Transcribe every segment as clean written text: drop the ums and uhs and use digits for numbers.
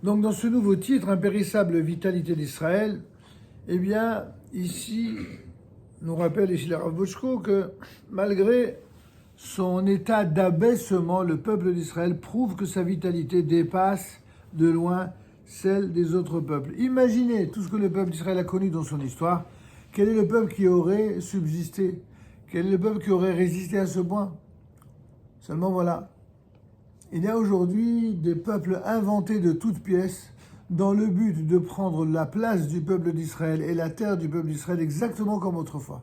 Donc dans ce nouveau titre, Impérissable vitalité d'Israël, eh bien, ici, nous rappelle ici le Rav Bochko que malgré son état d'abaissement, le peuple d'Israël prouve que sa vitalité dépasse de loin celle des autres peuples. Imaginez tout ce que le peuple d'Israël a connu dans son histoire. Quel est le peuple qui aurait subsisté? Quel est le peuple qui aurait résisté à ce point? Seulement voilà. Il y a aujourd'hui des peuples inventés de toutes pièces dans le but de prendre la place du peuple d'Israël et la terre du peuple d'Israël exactement comme autrefois.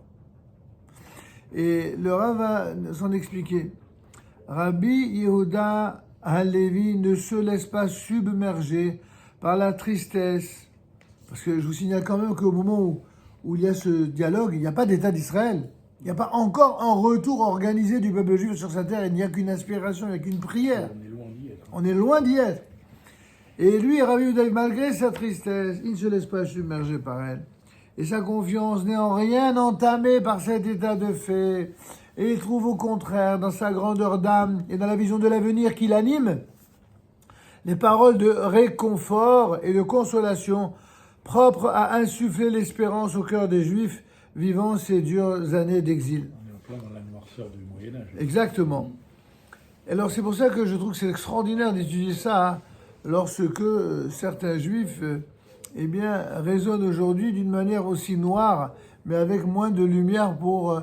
Et le Rav va s'en expliquer. Rabbi Yehuda Halevi ne se laisse pas submerger par la tristesse. Parce que je vous signale quand même qu'au moment où il y a ce dialogue, il n'y a pas d'État d'Israël. Il n'y a pas encore un retour organisé du peuple juif sur sa terre. Il n'y a qu'une aspiration, il n'y a qu'une prière. On est loin d'y être. Et lui, Rabbi Yehuda, malgré sa tristesse, il ne se laisse pas submerger par elle. Et sa confiance n'est en rien entamée par cet état de fait. Et il trouve au contraire, dans sa grandeur d'âme et dans la vision de l'avenir qui l'anime, les paroles de réconfort et de consolation propres à insuffler l'espérance au cœur des Juifs vivant ces dures années d'exil. On est en plein dans la noirceur du Moyen-Âge. Exactement. Alors c'est pour ça que je trouve que c'est extraordinaire d'étudier ça, lorsque certains Juifs raisonnent aujourd'hui d'une manière aussi noire, mais avec moins de lumière pour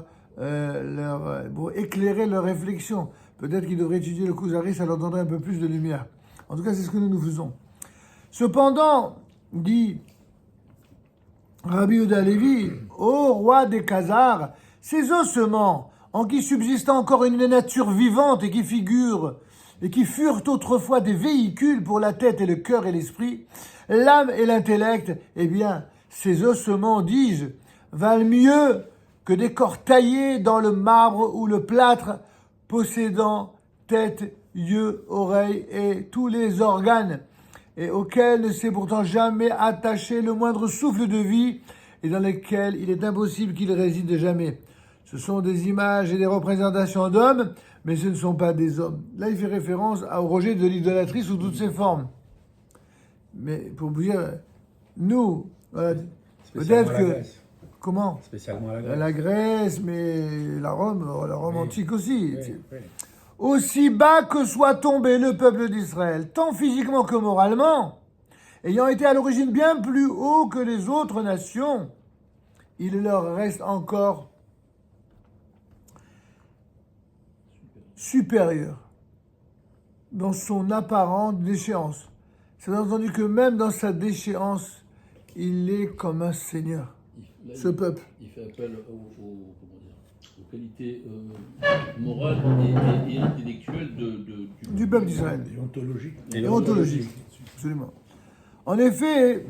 éclairer leur réflexion. Peut-être qu'ils devraient étudier le Kuzari, ça leur donnerait un peu plus de lumière. En tout cas, c'est ce que nous faisons. Cependant, dit Rabbi Yehuda Halevi, ô roi des Khazars, ces ossements, en qui subsiste encore une nature vivante et qui furent autrefois des véhicules pour la tête et le cœur et l'esprit, l'âme et l'intellect, eh bien, ces ossements, dis-je, valent mieux que des corps taillés dans le marbre ou le plâtre, possédant tête, yeux, oreilles et tous les organes, et auxquels ne s'est pourtant jamais attaché le moindre souffle de vie, et dans lesquels il est impossible qu'il réside jamais. Ce sont des images et des représentations d'hommes, mais ce ne sont pas des hommes. Là, il fait référence au rejet de l'idolâtrie sous toutes ses formes. Mais pour vous dire, nous, peut-être que... Grèce. Comment? Spécialement la Grèce. La Grèce, mais la Rome Oui. antique aussi. Oui. Aussi bas que soit tombé le peuple d'Israël, tant physiquement que moralement, ayant été à l'origine bien plus haut que les autres nations, il leur reste encore supérieur dans son apparente déchéance. C'est entendu que même dans sa déchéance, il est comme un seigneur, ce peuple. Il fait appel aux qualités morales et intellectuelles Du peuple d'Israël. Et Ontologique, absolument. En effet,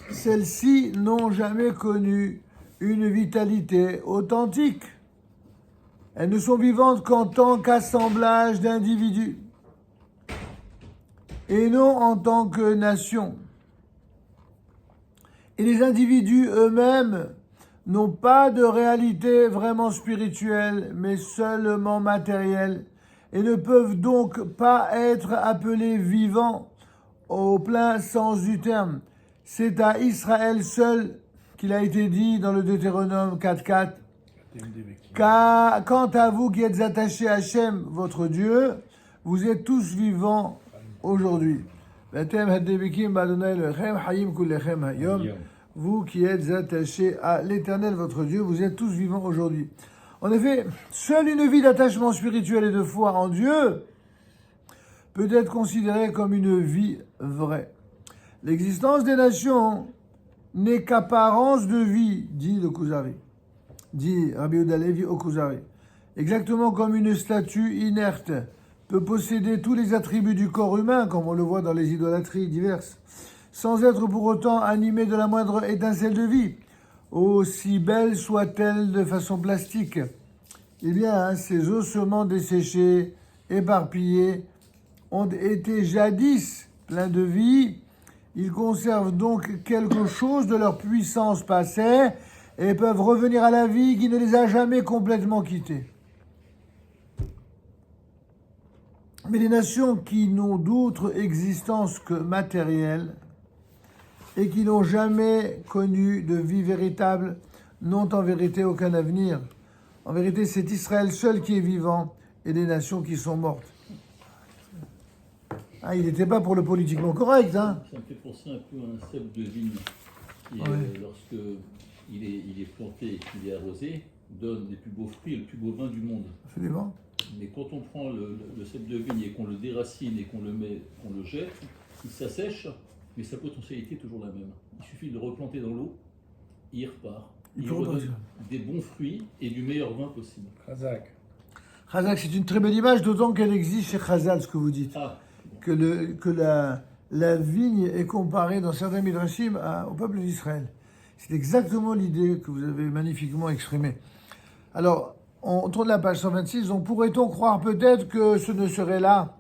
celles-ci n'ont jamais connu une vitalité authentique. Elles ne sont vivantes qu'en tant qu'assemblage d'individus et non en tant que nation. Et les individus eux-mêmes n'ont pas de réalité vraiment spirituelle, mais seulement matérielle, et ne peuvent donc pas être appelés vivants au plein sens du terme. C'est à Israël seul qu'il a été dit dans le Deutéronome 4.4, quant à vous qui êtes attachés à Hachem, votre Dieu, vous êtes tous vivants aujourd'hui. Vous qui êtes attachés à l'Éternel, votre Dieu, vous êtes tous vivants aujourd'hui. En effet, seule une vie d'attachement spirituel et de foi en Dieu peut être considérée comme une vie vraie. L'existence des nations n'est qu'apparence de vie, dit le Kuzari. Dit Rabbi Yehuda Halevi au Kuzari. Exactement comme une statue inerte peut posséder tous les attributs du corps humain, comme on le voit dans les idolâtries diverses, sans être pour autant animée de la moindre étincelle de vie, aussi belle soit-elle de façon plastique. Eh bien, ces ossements desséchés, éparpillés, ont été jadis pleins de vie. Ils conservent donc quelque chose de leur puissance passée et peuvent revenir à la vie qui ne les a jamais complètement quittés. Mais les nations qui n'ont d'autre existence que matérielle et qui n'ont jamais connu de vie véritable n'ont en vérité aucun avenir. En vérité, c'est Israël seul qui est vivant et les nations qui sont mortes. Ah, il n'était pas pour le politiquement correct, hein. Ça me fait penser un peu à un cep de vigne qui, lorsque il est planté et qu'il est arrosé, donne les plus beaux fruits et le plus beau vin du monde. Absolument. Mais quand on prend le cep de vigne et qu'on le déracine et qu'on le jette, il s'assèche, mais sa potentialité est toujours la même. Il suffit de le replanter dans l'eau, il repart. Il redonne des bons fruits et du meilleur vin possible. Khazak. Khazak, c'est une très belle image, d'autant qu'elle existe chez Khazal, ce que vous dites. Ah, Que la vigne est comparée dans certains midrashim au peuple d'Israël. C'est exactement l'idée que vous avez magnifiquement exprimée. Alors, on tourne la page 126, donc pourrait-on croire peut-être que ce ne serait là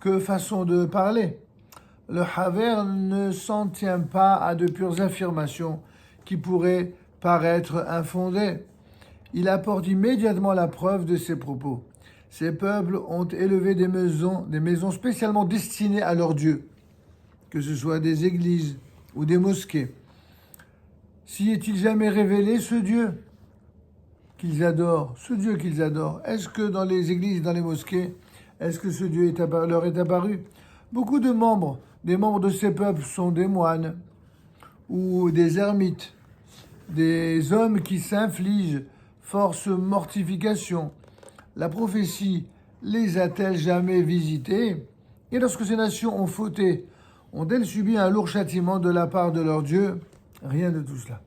que façon de parler? Le Haver ne s'en tient pas à de pures affirmations qui pourraient paraître infondées. Il apporte immédiatement la preuve de ses propos. Ces peuples ont élevé des maisons spécialement destinées à leur Dieu, que ce soit des églises ou des mosquées. S'y est-il jamais révélé ce Dieu qu'ils adorent, ce Dieu qu'ils adorent? Est-ce que dans les églises et dans les mosquées, est-ce que ce Dieu leur est apparu? Beaucoup des membres de ces peuples sont des moines ou des ermites, des hommes qui s'infligent force mortification. La prophétie les a-t-elle jamais visités? Et lorsque ces nations ont fauté, ont-elles subi un lourd châtiment de la part de leur Dieu? Rien de tout cela.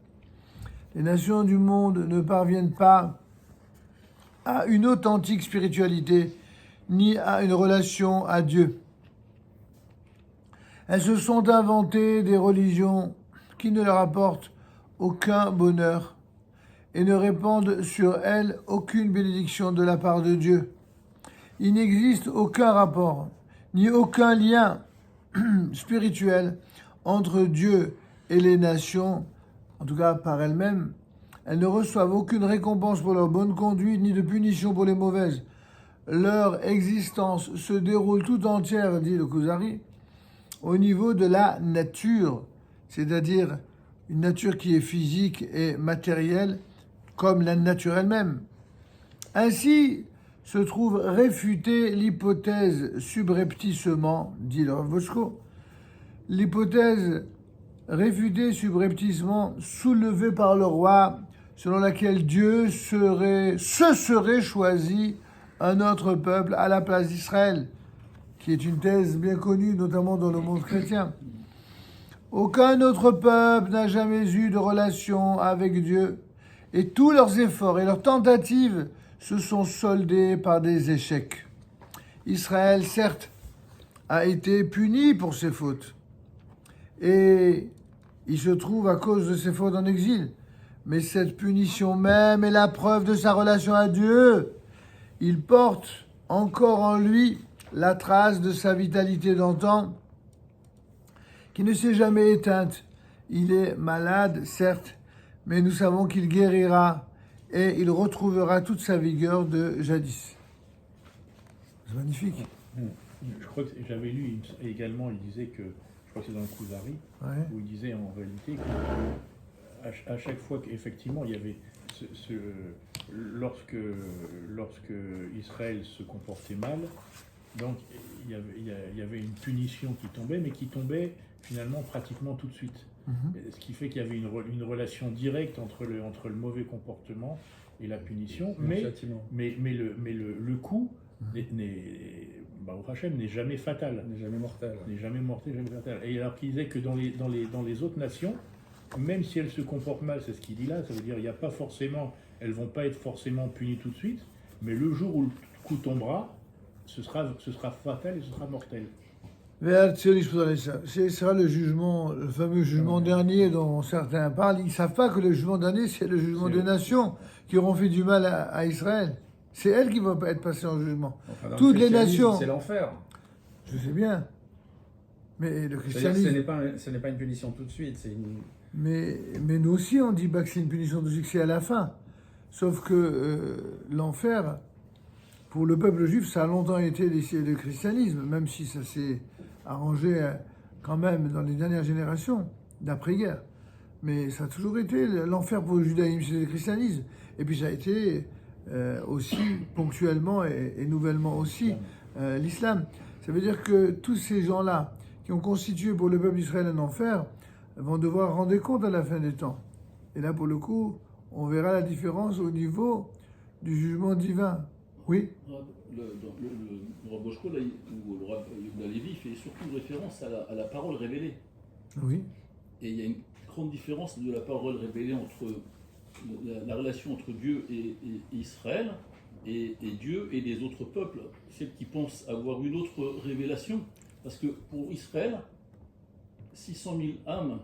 Les nations du monde ne parviennent pas à une authentique spiritualité, ni à une relation à Dieu. Elles se sont inventées des religions qui ne leur apportent aucun bonheur et ne répandent sur elles aucune bénédiction de la part de Dieu. Il n'existe aucun rapport, ni aucun lien spirituel entre Dieu et les nations, en tout cas par elles-mêmes. Elles ne reçoivent aucune récompense pour leur bonne conduite, ni de punition pour les mauvaises. Leur existence se déroule tout entière, dit le Kuzari, au niveau de la nature, c'est-à-dire une nature qui est physique et matérielle, comme la nature elle-même. Ainsi se trouve réfutée l'hypothèse subrepticement, dit le Rav Boshko, l'hypothèse réfutée subrepticement soulevée par le roi, selon laquelle Dieu se serait choisi un autre peuple à la place d'Israël, qui est une thèse bien connue, notamment dans le monde chrétien. Aucun autre peuple n'a jamais eu de relation avec Dieu, et tous leurs efforts et leurs tentatives se sont soldés par des échecs. Israël, certes, a été puni pour ses fautes, et il se trouve à cause de ses fautes en exil. Mais cette punition même est la preuve de sa relation à Dieu. Il porte encore en lui la trace de sa vitalité d'antan, qui ne s'est jamais éteinte. Il est malade, certes, mais nous savons qu'il guérira et il retrouvera toute sa vigueur de jadis. C'est magnifique. Je crois que j'avais lu également, il disait que, je crois que c'est dans le Kuzari, où il disait en réalité qu'à chaque fois qu'effectivement il y avait lorsque Israël se comportait mal, donc il y avait une punition qui tombait, mais qui tombait finalement pratiquement tout de suite. Ce qui fait qu'il y avait une relation directe entre le mauvais comportement et la punition, mais le coup au Hachem n'est jamais fatal. N'est jamais mortel. N'est jamais mortel, jamais fatal. Et alors qu'il disait que dans les autres nations, même si elles se comportent mal, c'est ce qu'il dit là, ça veut dire il y a pas forcément, elles vont pas être forcément punies tout de suite, mais le jour où le coup tombera, ce sera fatal et ce sera mortel. Ce sera le jugement, le fameux jugement dernier dont certains parlent. Ils ne savent pas que le jugement dernier, c'est le jugement des nations qui auront fait du mal à Israël. C'est elles qui vont être passées en jugement. Enfin, toutes les nations. C'est l'enfer. Je sais bien. Mais le christianisme. Ce n'est pas une punition tout de suite. C'est une... mais nous aussi, on dit pas que c'est une punition tout de suite, c'est à la fin. Sauf que l'enfer, pour le peuple juif, ça a longtemps été le christianisme, même si ça s'est arrangé quand même dans les dernières générations d'après-guerre. Mais ça a toujours été l'enfer pour le judaïsme, c'est le christianisme. Et puis ça a été aussi ponctuellement et nouvellement aussi l'islam. Ça veut dire que tous ces gens-là qui ont constitué pour le peuple d'Israël un enfer vont devoir rendre compte à la fin des temps. Et là, pour le coup, on verra la différence au niveau du jugement divin. Oui. Le Rav Boshko, là, ou le Rav Yehuda Lévi, fait surtout référence à la parole révélée. Oui. Et il y a une grande différence de la parole révélée entre la relation entre Dieu et Israël, et Dieu et les autres peuples, celles qui pensent avoir une autre révélation. Parce que pour Israël, 600 000 âmes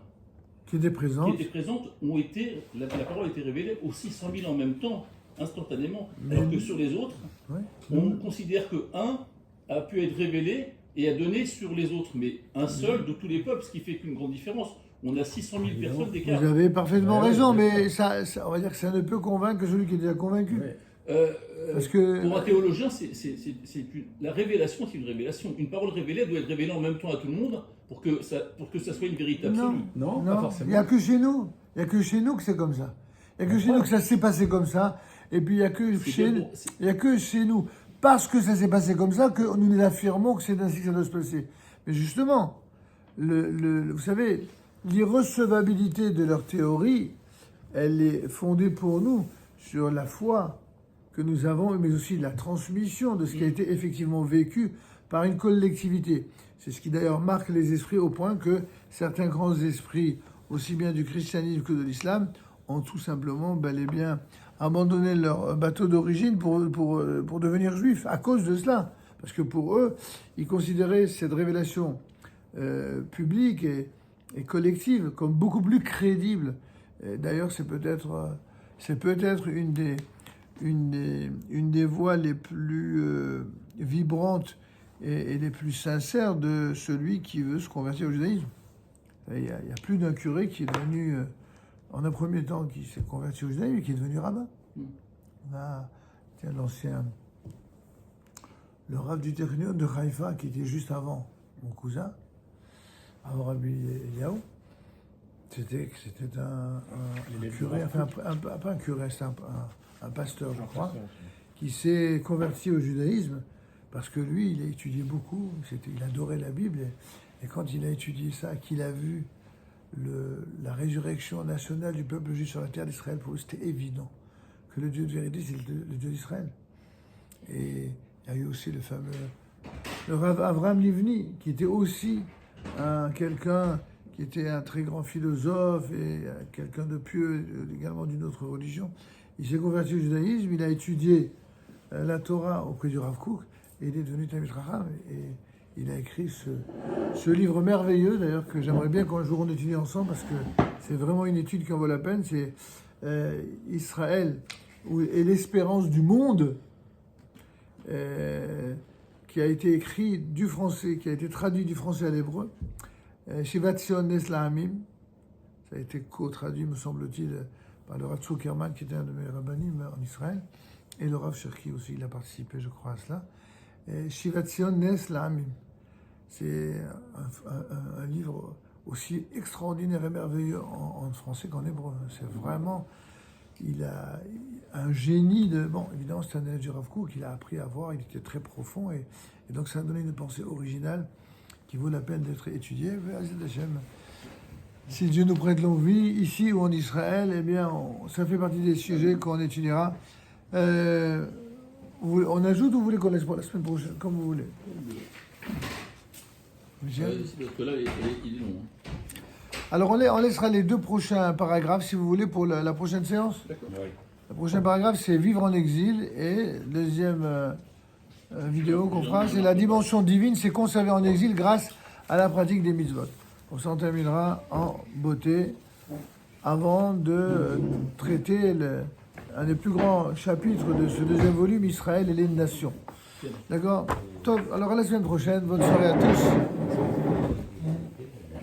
qui étaient présentes ont été, la parole a été révélée aux 600 000 en même temps, instantanément. Alors que sur les autres, on considère que un a pu être révélé et a donné sur les autres, mais un seul de tous les peuples, ce qui fait qu'une grande différence. On a 600 000 personnes d'écart. Vous avez parfaitement raison, mais ça, on va dire que ça ne peut convaincre que celui qui est déjà convaincu. Parce que pour un théologien, la révélation, c'est une révélation. Une parole révélée doit être révélée en même temps à tout le monde pour que ça soit une vérité absolue. Non, pas forcément. Il n'y a que chez nous. Il n'y a que chez nous que c'est comme ça. Il n'y a que chez nous que ça s'est passé comme ça. Et puis il n'y a que chez nous, parce que ça s'est passé comme ça, que nous affirmons que c'est ainsi que ça doit se passer. Mais justement, vous savez, l'irrecevabilité de leur théorie, elle est fondée pour nous sur la foi que nous avons, mais aussi la transmission de ce qui a été effectivement vécu par une collectivité. C'est ce qui d'ailleurs marque les esprits au point que certains grands esprits, aussi bien du christianisme que de l'islam, ont tout simplement bel et bien abandonné leur bateau d'origine pour devenir juifs, à cause de cela. Parce que pour eux, ils considéraient cette révélation publique et collective comme beaucoup plus crédible. Et d'ailleurs, c'est peut-être une des voies les plus vibrantes et les plus sincères de celui qui veut se convertir au judaïsme. Il y a plus d'un curé qui est devenu, en un premier temps, qui s'est converti au judaïsme et qui est devenu rabbin. On a le rav du Technion de Haïfa, qui était juste avant mon cousin, avant Rabbi Eliaou. C'était un curé, enfin pas un curé, c'est un pasteur, je crois, qui s'est converti au judaïsme parce que lui, il a étudié beaucoup, il adorait la Bible, et quand il a étudié ça, qu'il a vu la résurrection nationale du peuple juif sur la terre d'Israël, pour lui, c'était évident que le Dieu de vérité, c'est le Dieu d'Israël. Et il y a eu aussi le Rav Avraham Livni, qui était aussi quelqu'un qui était un très grand philosophe et quelqu'un de pieux, également d'une autre religion. Il s'est converti au judaïsme, il a étudié la Torah auprès du Rav Kook, et il est devenu Talmid Chacham, et il a écrit ce livre merveilleux, d'ailleurs, que j'aimerais bien qu'un jour on étudie ensemble, parce que c'est vraiment une étude qui en vaut la peine. C'est Israël et l'espérance du monde, qui a été écrit du français, qui a été traduit du français à l'hébreu. Shivat Sion Nes La'amim, ça a été co-traduit, me semble-t-il, par le Rav Zuckerman, qui était un de mes rabbinim en Israël, et le Rav Cherki aussi, il a participé, je crois, à cela. Shivat Sion Nes La'amim, c'est un livre aussi extraordinaire et merveilleux en français qu'en hébreu. C'est vraiment, il a un génie de... Bon, évidemment, c'est un élève du Rav Kook, il a appris à voir, il était très profond, et donc ça a donné une pensée originale qui vaut la peine d'être étudiée. Si Dieu nous prête longue vie, ici ou en Israël, eh bien, ça fait partie des sujets qu'on étudiera. On ajoute ou vous voulez qu'on laisse pour la semaine prochaine, comme vous voulez. Parce que là, il est long. Alors, on laissera les deux prochains paragraphes, si vous voulez, pour la prochaine séance. D'accord. Oui. Le prochain paragraphe, c'est Vivre en exil. Et deuxième vidéo qu'on fera, c'est la dimension divine, c'est conservé en exil grâce à la pratique des mitzvot. On s'en terminera en beauté avant de traiter un des plus grands chapitres de ce deuxième volume, Israël et les nations. D'accord ? Alors à la semaine prochaine, bonne soirée à tous.